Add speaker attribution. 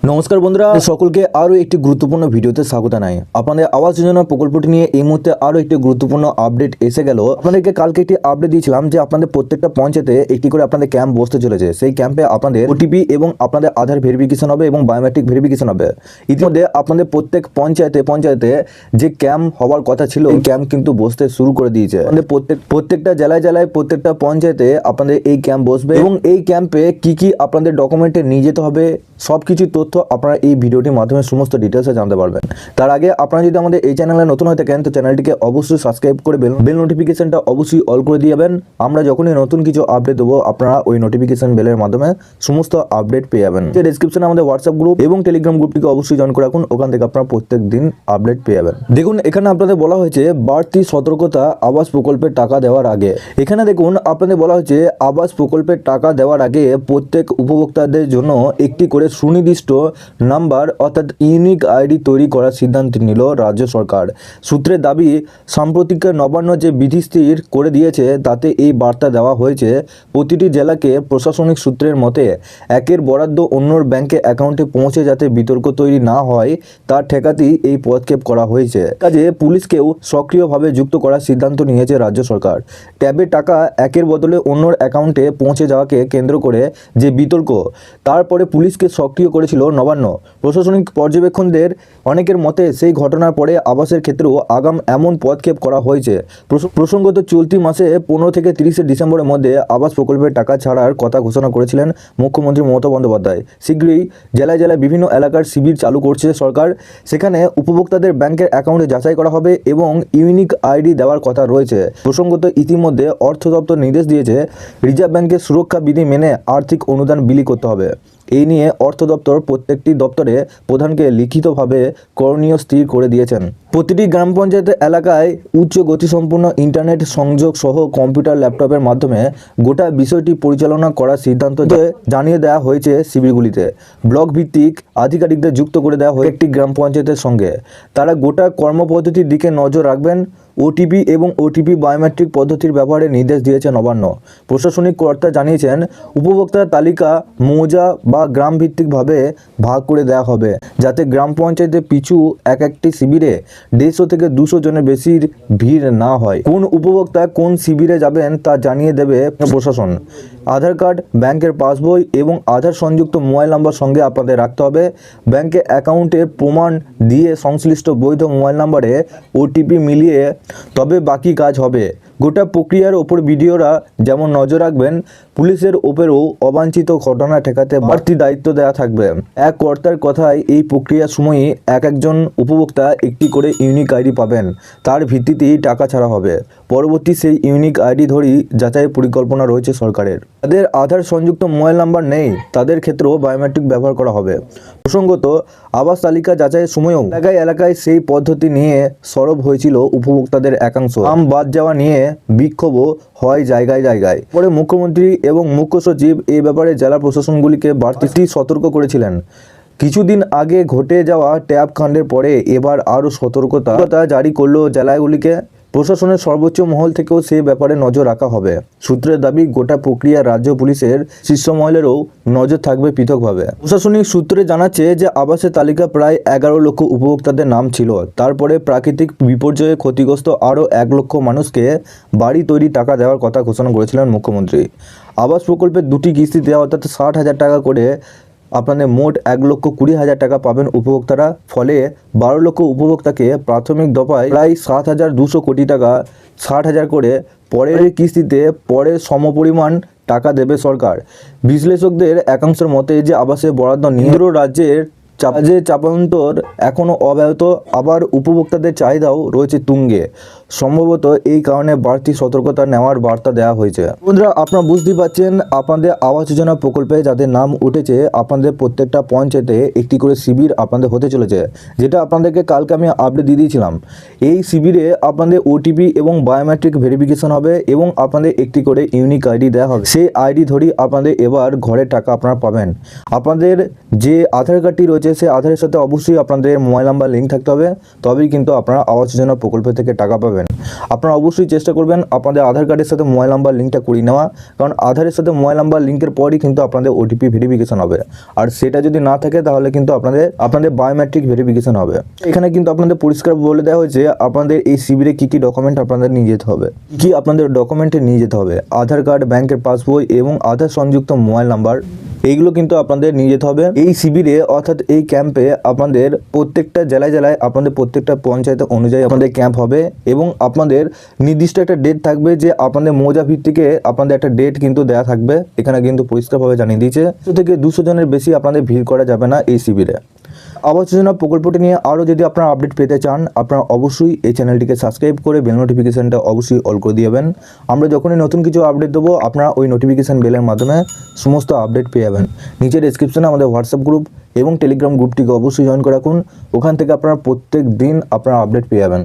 Speaker 1: নমস্কার বন্ধুরা, সকলকে আরও একটি গুরুত্বপূর্ণ ভিডিওতে স্বাগত জানাই। আপনাদের আবাস যোজনা প্রকল্পটি নিয়ে এই মুহূর্তে আরও একটি গুরুত্বপূর্ণ আপডেট এসে গেল। আপনাদেরকে কালকে একটি আপডেট দিয়েছিলাম যে আপনাদের প্রত্যেকটা পঞ্চায়েতে একটি করে আপনাদের ক্যাম্প বসতে চলেছে। সেই ক্যাম্পে আপনাদের ওটিপি এবং আপনাদের আধার ভেরিফিকেশন হবে এবং বায়োমেট্রিক ভেরিফিকেশন হবে। ইতিমধ্যে আপনাদের প্রত্যেক পঞ্চায়েতে যে ক্যাম্প হওয়ার কথা ছিল এই ক্যাম্প কিন্তু বসতে শুরু করে দিয়েছে। আমাদের প্রত্যেকটা জেলায় প্রত্যেকটা পঞ্চায়েতে আপনাদের এই ক্যাম্প বসবে এবং এই ক্যাম্পে কি আপনাদের ডকুমেন্টে নিয়ে যেতে হবে সবকিছু তথ্য আপনারা এই ভিডিওটির মাধ্যমে সমস্ত ডিটেলসে জানতে পারবেন। তার আগে আপনারা যদি আমাদের এই চ্যানেলে নতুন হয়ে থাকেন তো চ্যানেলটিকে অবশ্যই সাবস্ক্রাইব করে বেল নোটিফিকেশনটা অবশ্যই অল করে দিয়ে যাবেন। আমরা যখনই নতুন কিছু আপডেট দেবো আপনারা ওই নোটিফিকেশন বেলের মাধ্যমে সমস্ত আপডেট পেয়ে যাবেন। যে ডেসক্রিপশনে আমাদের হোয়াটসঅ্যাপ গ্রুপ এবং টেলিগ্রাম গ্রুপটিকে অবশ্যই জয়েন করে রাখুন, ওখান থেকে আপনারা প্রত্যেক দিন আপডেট পেয়ে যাবেন। দেখুন এখানে আপনাদের বলা হয়েছে বাড়তি সতর্কতা আবাস প্রকল্পের টাকা দেওয়ার আগে। এখানে দেখুন আপনাদের বলা হয়েছে আবাস প্রকল্পের টাকা দেওয়ার আগে প্রত্যেক উপভোক্তাদের জন্য একটি করে সুনির্দিষ্ট নাম্বার অর্থাৎ ইউনিক আইডি তৈরি করার সিদ্ধান্ত নিল রাজ্য সরকার। সূত্রের দাবি, সাম্প্রতিক নবান্ন যে বিধি স্থির করে দিয়েছে তাতে এই বার্তা দেওয়া হয়েছে প্রতিটি জেলাকে প্রশাসনিক সূত্রের মতে একের বরাদ্দ অন্যর ব্যাংকে অ্যাকাউন্টে পৌঁছে যাতে বিতর্ক তৈরি না হয় তা ঠেকাতেই এই পদক্ষেপ করা হয়েছে। কাজে পুলিশকেও সক্রিয়ভাবে যুক্ত করার সিদ্ধান্ত নিয়েছে রাজ্য সরকার। ট্যাবের টাকা একের বদলে অন্যর অ্যাকাউন্টে পৌঁছে যাওয়াকে কেন্দ্র করে যে বিতর্ক, তারপরে পুলিশকে সক্রিয় করেছিল নবান্ন। প্রশাসনিক পর্যবেক্ষণদের অনেকের মতে সেই ঘটনার পরে আবাসের ক্ষেত্রেও আগাম এমন পদক্ষেপ করা হয়েছে। প্রসঙ্গত চলতি মাসে 15 থেকে 30 ডিসেম্বরের মধ্যে আবাস প্রকল্পের টাকা ছাড়ার কথা ঘোষণা করেছিলেন মুখ্যমন্ত্রী মমতা বন্দ্যোপাধ্যায়। শীঘ্রই জেলায় বিভিন্ন এলাকার শিবির চালু করছে সরকার। সেখানে উপভোক্তাদের ব্যাংকের অ্যাকাউন্টে যাচাই করা হবে এবং ইউনিক আইডি দেওয়ার কথা রয়েছে। প্রসঙ্গত ইতিমধ্যে অর্থ দপ্তর নির্দেশ দিয়েছে রিজার্ভ ব্যাংকের সুরক্ষা বিধি মেনে আর্থিক অনুদান বিলি করতে হবে। এই নিয়ে অর্থ দপ্তর প্রত্যেকটি দপ্তরে প্রধানকে লিখিতভাবে করণীয় স্থির করে দিয়েছেন। প্রতিটি গ্রাম পঞ্চায়েত এলাকায় উচ্চ গতিসম্পন্ন ইন্টারনেট সংযোগ সহ কম্পিউটার ল্যাপটপের মাধ্যমে গোটা বিষয়টি পরিচালনা করার সিদ্ধান্ত জানিয়ে দেওয়া হয়েছে। শিবিরগুলিতে ব্লক ভিত্তিক আধিকারিকদের যুক্ত করে দেওয়া হয়েছে একটি গ্রাম পঞ্চায়েতের সঙ্গে। তারা গোটা কর্মপদ্ধতির দিকে নজর রাখবেন। ওটিপি এবং ওটিপি বায়োমেট্রিক পদ্ধতির ব্যবহারে নির্দেশ দিয়েছে নবান্ন। প্রশাসনিক কর্তা জানিয়েছেন উপভোক্তার তালিকা মৌজা বা গ্রাম ভিত্তিকভাবে ভাগ করে দেওয়া হবে যাতে গ্রাম পঞ্চায়েতের পিছু একটি শিবিরে 150 থেকে 200 জনের বেশি ভিড় না হয়। কোন উপভোক্তা কোন শিবিরে যাবেন তা জানিয়ে দেবে প্রশাসন। আধার কার্ড, ব্যাংকের পাসবই এবং আধার সংযুক্ত মোবাইল নাম্বার সঙ্গে আপনাদের রাখতে হবে। ব্যাংকে অ্যাকাউন্টের প্রমাণ দিয়ে সংশ্লিষ্ট বৈধ মোবাইল নাম্বারে ওটিপি মিলিয়ে তবে বাকি কাজ হবে। গোটা প্রক্রিয়ার ওপর ভিডিওরা যেমন নজর রাখবেন, পুলিশের ওপরেও অবাঞ্ছিত ঘটনা ঠেকাতে বাড়তি দায়িত্ব দেওয়া থাকবে। এক কর্তার কথায় এই প্রক্রিয়ার সময়ই একজন উপভোক্তা একটি করে ইউনিক আইডি পাবেন। তার ভিত্তিতেই টাকা ছাড়া হবে। পরবর্তী সেই ইউনিক আইডি ধরেই যাচাইয়ের পরিকল্পনা রয়েছে সরকারের। যাদের আধার সংযুক্ত মোবাইল নাম্বার নেই তাদের ক্ষেত্রেও বায়োমেট্রিক ব্যবহার করা হবে। প্রসঙ্গত আবাস তালিকা যাচাইয়ের সময়ও এলাকায় সেই পদ্ধতি নিয়ে সরব হয়েছিল উপভোক্তাদের একাংশ। নাম বাদ যাওয়া নিয়ে বিক্ষোভও হয় জায়গায়। পরে মুখ্যমন্ত্রী এবং মুখ্য সচিব এই ব্যাপারে জেলা প্রশাসনগুলিকে বাড়তি সতর্ক করেছিলেন। কিছুদিন আগে ঘটে যাওয়া ট্যাব কাণ্ডের পরে এবার আরও সতর্কতা জারি করল জেলাগুলিকে। প্রশাসনের সর্বোচ্চ মহল থেকেও সে ব্যাপারে নজর রাখা হবে। সূত্রের দাবি গোটা প্রক্রিয়া রাজ্য পুলিশের শীর্ষ মহলেরও নজর থাকবে পৃথকভাবে। প্রশাসনিক সূত্রে জানাচ্ছে যে আবাসের তালিকা প্রায় 11 লক্ষ উপভোক্তাদের নাম ছিল। তারপরে প্রাকৃতিক বিপর্যয়ে ক্ষতিগ্রস্ত আরও 1 লক্ষ মানুষকে বাড়ি তৈরি টাকা দেওয়ার কথা ঘোষণা করেছিলেন মুখ্যমন্ত্রী। আবাস প্রকল্পের 2টি কিস্তিতে অর্থাৎ 60,000 টাকা করে আপনাদের মোট 1,20,000 টাকা পাবেন উপভোক্তারা। ফলে 12 লক্ষ উপভোক্তাকে প্রাথমিক দফায় প্রায় 7,200 কোটি টাকা 60,000 করে, পরের কিস্তিতে পরে সমপরিমাণ টাকা দেবে সরকার। বিশ্লেষকদের একাংশের মতে যে আবাসের বরাদ্দ নিয়ে রাজ্যের চাপান্তর এখনও অব্যাহত, আবার উপভোক্তাদের চাহিদাও রয়েছে তুঙ্গে। সম্ভবত এই কারণে বাড়তি সতর্কতা নেওয়ার বার্তা দেওয়া হয়েছে। বন্ধুরা আপনারা বুঝতেই পারছেন আপনাদের আবাস যোজনা প্রকল্পে যাদের নাম উঠেছে আপনাদের প্রত্যেকটা পঞ্চায়েতে একটি করে শিবির আপনাদের হতে চলেছে, যেটা আপনাদেরকে কালকে আমি আপডেট দিয়ে দিয়েছিলাম। এই শিবিরে আপনাদের ওটিপি এবং বায়োমেট্রিক ভেরিফিকেশন হবে এবং আপনাদের একটি করে ইউনিক আইডি দেওয়া হবে। সেই আইডি ধরেই আপনাদের এবার ঘরের টাকা আপনারা পাবেন। আপনাদের যে আধার কার্ডটি রয়েছে সেই আধারের সাথে অবশ্যই আপনাদের মোবাইল নাম্বার লিঙ্ক থাকতে হবে, তবেই কিন্তু আপনারা আবাস যোজনা প্রকল্প থেকে টাকা পাবেন। যাবেন। আপনারা অবশ্যই চেষ্টা করবেন আপনাদের আধার কার্ডের সাথে মোবাইল নাম্বার লিঙ্কটা করিয়ে নেওয়া, কারণ আধারের সাথে মোবাইল নাম্বার লিঙ্কের পরই কিন্তু আপনাদের ওটিপি ভেরিফিকেশন হবে। আর সেটা যদি না থাকে তাহলে কিন্তু আপনাদের বায়োমেট্রিক ভেরিফিকেশন হবে। এখানে কিন্তু আপনাদের পরিষ্কার বলে দেওয়া হয়েছে আপনাদের এই শিবিরে কী কী ডকুমেন্ট আপনাদের নিয়ে যেতে হবে, কী আপনাদের ডকুমেন্টে নিয়ে যেতে হবে। আধার কার্ড, ব্যাংকের পাসবই এবং আধার সংযুক্ত মোবাইল নাম্বার, এইগুলো কিন্তু আপনাদের নিয়ে যেতে হবে। এই শিবিরে অর্থাৎ এই ক্যাম্পে আপনাদের প্রত্যেকটা জেলায় জেলায় আপনাদের প্রত্যেকটা পঞ্চায়েত অনুযায়ী আপনাদের ক্যাম্প হবে এবং আপনাদের নির্দিষ্ট একটা ডেট থাকবে যে আপনাদের মৌজা ভিত্তিকে আপনাদের একটা ডেট কিন্তু দেওয়া থাকবে। এখানে কিন্তু পরিষ্কারভাবে জানিয়ে দিয়েছে 100 থেকে 200 জনের বেশি আপনাদের ভিড় করা যাবে না এই শিবিরে। আবাস যোজনা প্রকল্পটি নিয়ে আরও যদি আপনারা আপডেট পেতে চান, আপনারা অবশ্যই এই চ্যানেলটিকে সাবস্ক্রাইব করে বেল নোটিফিকেশানটা অবশ্যই অল করে দিয়ে যাবেন। আমরা যখনই নতুন কিছু আপডেট দেবো আপনারা ওই নোটিফিকেশান বেলের মাধ্যমে সমস্ত আপডেট পেয়ে যাবেন। নিচে ডেসক্রিপশনে আমাদের হোয়াটসঅ্যাপ গ্রুপ এবং টেলিগ্রাম গ্রুপটিকে অবশ্যই জয়েন করে রাখুন। ওখান থেকে আপনারা প্রত্যেক দিন আপনারা আপডেট পেয়ে যাবেন।